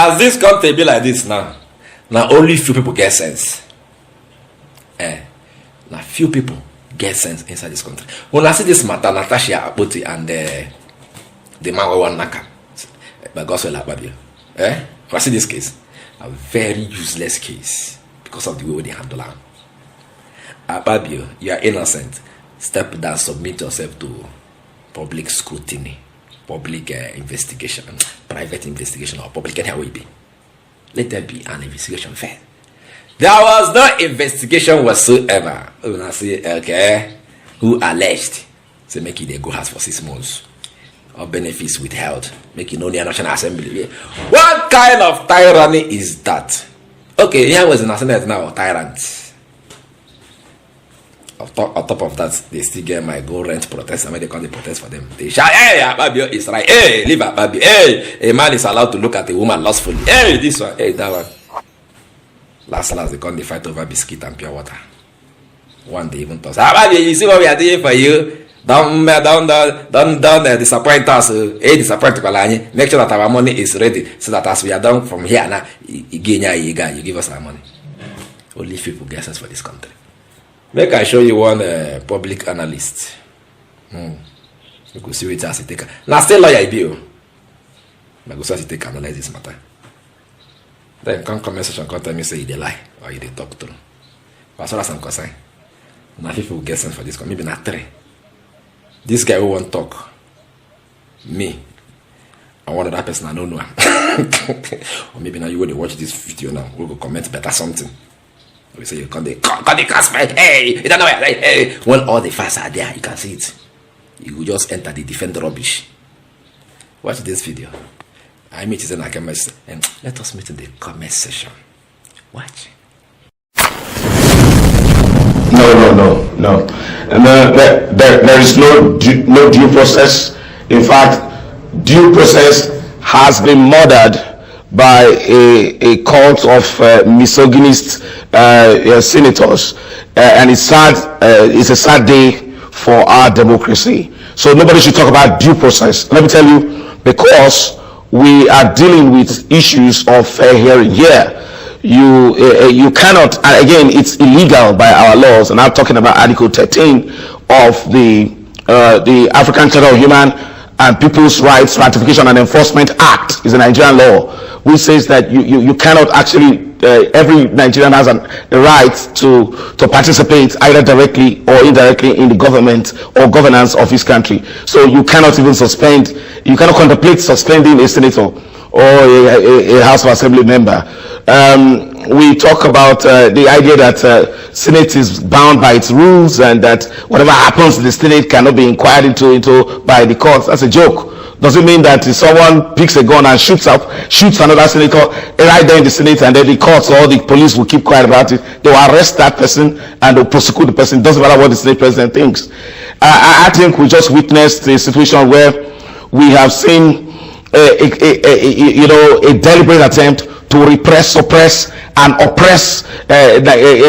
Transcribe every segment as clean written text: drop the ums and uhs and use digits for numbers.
As this country be like this now only few people get sense. Now few people get sense inside this country. When I see this matter, Natasha, Akpabio, and the man who won Naka, by Gospel Akpabio, when I see this case, a very useless case because of the way they handle it. Akpabio, you are innocent. Step down, submit yourself to public scrutiny, public investigation, private investigation, or public anyhow it be. Let there be an investigation fair. There was no investigation whatsoever. When I say, okay, who alleged, say make it they go house for 6 months, or benefits withheld, make it no near National Assembly. What kind of tyranny is that? Okay, here was in the Senate now, tyrants. On top of that, they still get my go rent protest. I mean, they can't protest for them. They shout, hey, Akpabio is right. Hey, leave Akpabio. Hey, a man is allowed to look at a woman lustfully. Hey, this one. Hey, that one. Last, they can't fight over biscuit and pure water. One day, even toss. Akpabio, you see what we are doing for you? Don't disappoint us. Hey, disappoint Kalani. Make sure that our money is ready so that as we are done from here now, you give us our money. Only people get us for this country. Make I show you one public analyst. You could see what it take. Now still lawyer bill. I go see what it take analyze this matter. Then come comment section, come tell me say they lie or they talk through. As far as I'm concerned, now people get sent for this. Maybe not 3. This guy who won't talk. Me. And one other person I don't know. Or maybe now you want to watch this video now. We'll go comment better something. We say you can't classmate. Hey, you don't know where. Hey. When all the facts are there, you can see it. You will just enter the defend rubbish. Watch this video. I meet you in the comment section, and let us meet in the comment section. Watch. No. And there is no due process. In fact, due process has been murdered by a cult of misogynist senators, and it's sad. It's a sad day for our democracy. So nobody should talk about due process. Let me tell you, because we are dealing with issues of fair hearing here. You cannot, and again, it's illegal by our laws, and I'm talking about Article 13 of the African Charter of Human and People's Rights Ratification and Enforcement Act. Is a Nigerian law which says that you cannot actually, every Nigerian has a right to participate either directly or indirectly in the government or governance of his country. So you cannot even you cannot contemplate suspending a senator or a House of Assembly member. We talk about the idea that Senate is bound by its rules and that whatever happens in the Senate cannot be inquired into by the courts. That's a joke. Doesn't mean that if someone picks a gun and shoots another senator right there in the Senate, and then the courts or the police will keep quiet about it. They will arrest that person and they'll prosecute the person. It doesn't matter what the Senate president thinks. I think we just witnessed a situation where we have seen a deliberate attempt to repress, suppress, and oppress a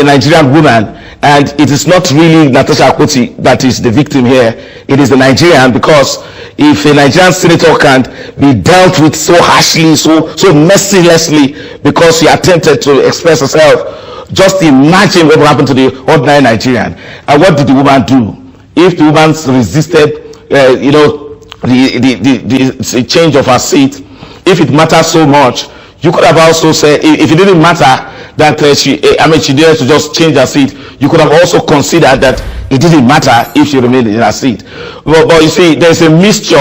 Nigerian woman. And it is not really Natasha Akpabio that is the victim here. It is the Nigerian, because if a Nigerian senator can be dealt with so harshly, so mercilessly, because she attempted to express herself, just imagine what will happen to the ordinary Nigerian. And what did the woman do? If the woman resisted, the change of her seat, if it matters so much, you could have also said, if it didn't matter that she dared to just change her seat, you could have also considered that it didn't matter if she remained in her seat. But you see, there's a mixture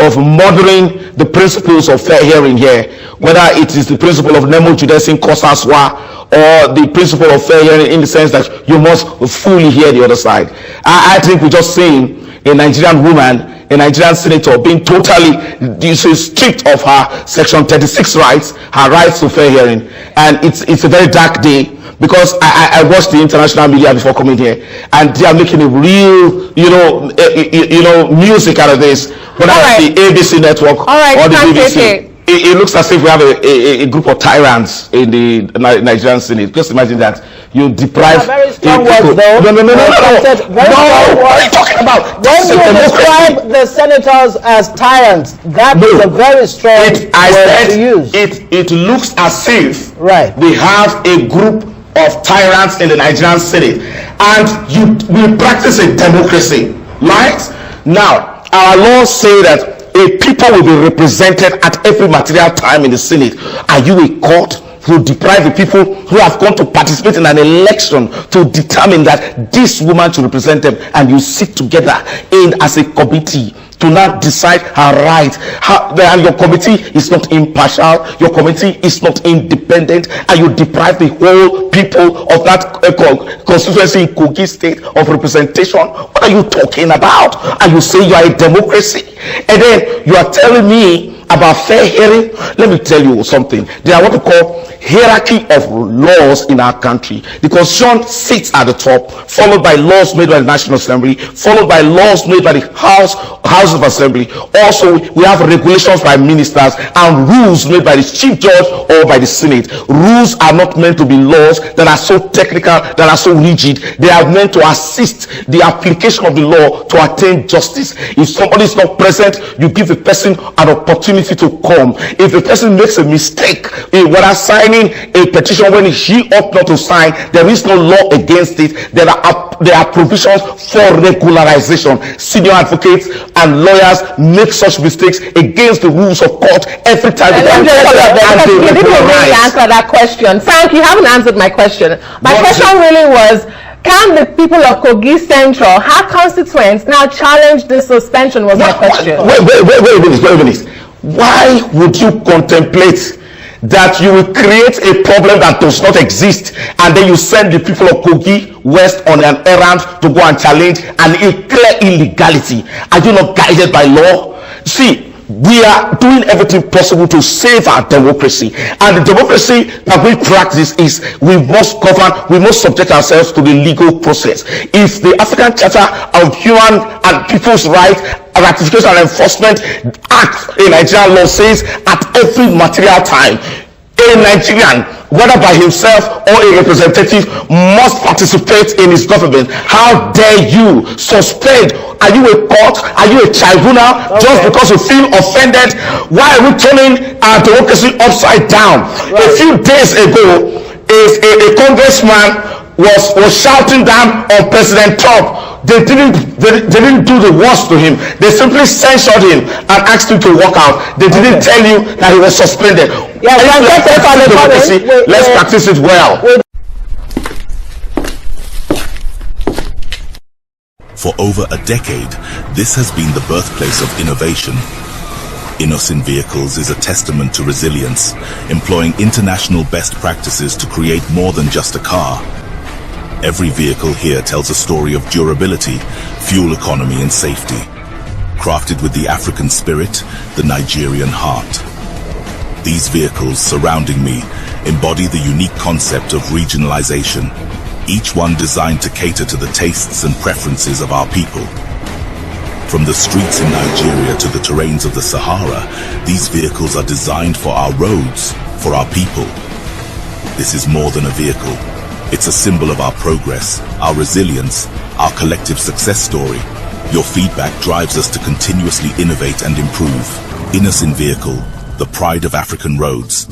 of murdering the principles of fair hearing here, whether it is the principle of nemo judesin cosa sua, or the principle of fair hearing in the sense that you must fully hear the other side. I think we just seen a Nigerian woman, a Nigerian senator, being totally stripped of her Section 36 rights, her rights to fair hearing. And it's a very dark day, because I watched the international media before coming here, and they are making a real, music out of this, whether it's the ABC network or the BBC. it looks as if we have a group of tyrants in the Nigerian Senate. Just imagine that you deprive very strong words, though. No. What are you talking about? When you describe the senators as tyrants, that is a very strong word to use. It looks as if we have a group of tyrants in the Nigerian Senate, and we practice a democracy, right? Now, our laws say that a people will be represented at every material time in the Senate. Are you a court who deprive the people who have gone to participate in an election to determine that this woman should represent them, and you sit together as a committee to now decide her right? And your committee is not impartial, your committee is not independent, and you deprive the whole people of that constituency in Kogi State of representation. What are you talking about? And you say you are a democracy, and then you are telling me about fair hearing? Let me tell you something. There are what we call hierarchy of laws in our country. The Constitution sits at the top, followed by laws made by the National Assembly, followed by laws made by the House of Assembly. Also, we have regulations by ministers and rules made by the Chief Judge or by the Senate. Rules are not meant to be laws that are so technical, that are so rigid. They are meant to assist the application of the law to attain justice. If somebody is not present, you give the person an opportunity to come. If a person makes a mistake, whether signing a petition when he ought not to sign, there is no law against it. There are provisions for regularization. Senior advocates and lawyers make such mistakes against the rules of court every time they come. You didn't really answer that question. Frank, you haven't answered my question. My question really was, can the people of Kogi Central, her constituents, now challenge the suspension? Was my question. Wait a minute. Why would you contemplate that you will create a problem that does not exist, and then you send the people of Kogi West on an errand to go and challenge an clear illegality? Are you not guided by law? See, we are doing everything possible to save our democracy, and the democracy that we practice is we must subject ourselves to the legal process. If the African Charter of Human and People's Rights Ratification and Enforcement Act in Nigerian law says at every material time, a Nigerian, whether by himself or a representative, must participate in his government. How dare you suspend? Are you a court? Are you a tribunal? Just because you feel offended? Why are we turning our democracy upside down? A few days ago, a congressman was shouting down on President Trump. They didn't do the worst to him. They simply censured him and asked him to walk out. They didn't tell you that he was suspended. Let's practice it well. For over a decade, this has been the birthplace of innovation. Innocent Vehicles is a testament to resilience, employing international best practices to create more than just a car. Every vehicle here tells a story of durability, fuel economy and safety. Crafted with the African spirit, the Nigerian heart. These vehicles surrounding me embody the unique concept of regionalization, each one designed to cater to the tastes and preferences of our people. From the streets in Nigeria to the terrains of the Sahara, these vehicles are designed for our roads, for our people. This is more than a vehicle. It's a symbol of our progress, our resilience, our collective success story. Your feedback drives us to continuously innovate and improve. Innocent Vehicle, the pride of African roads.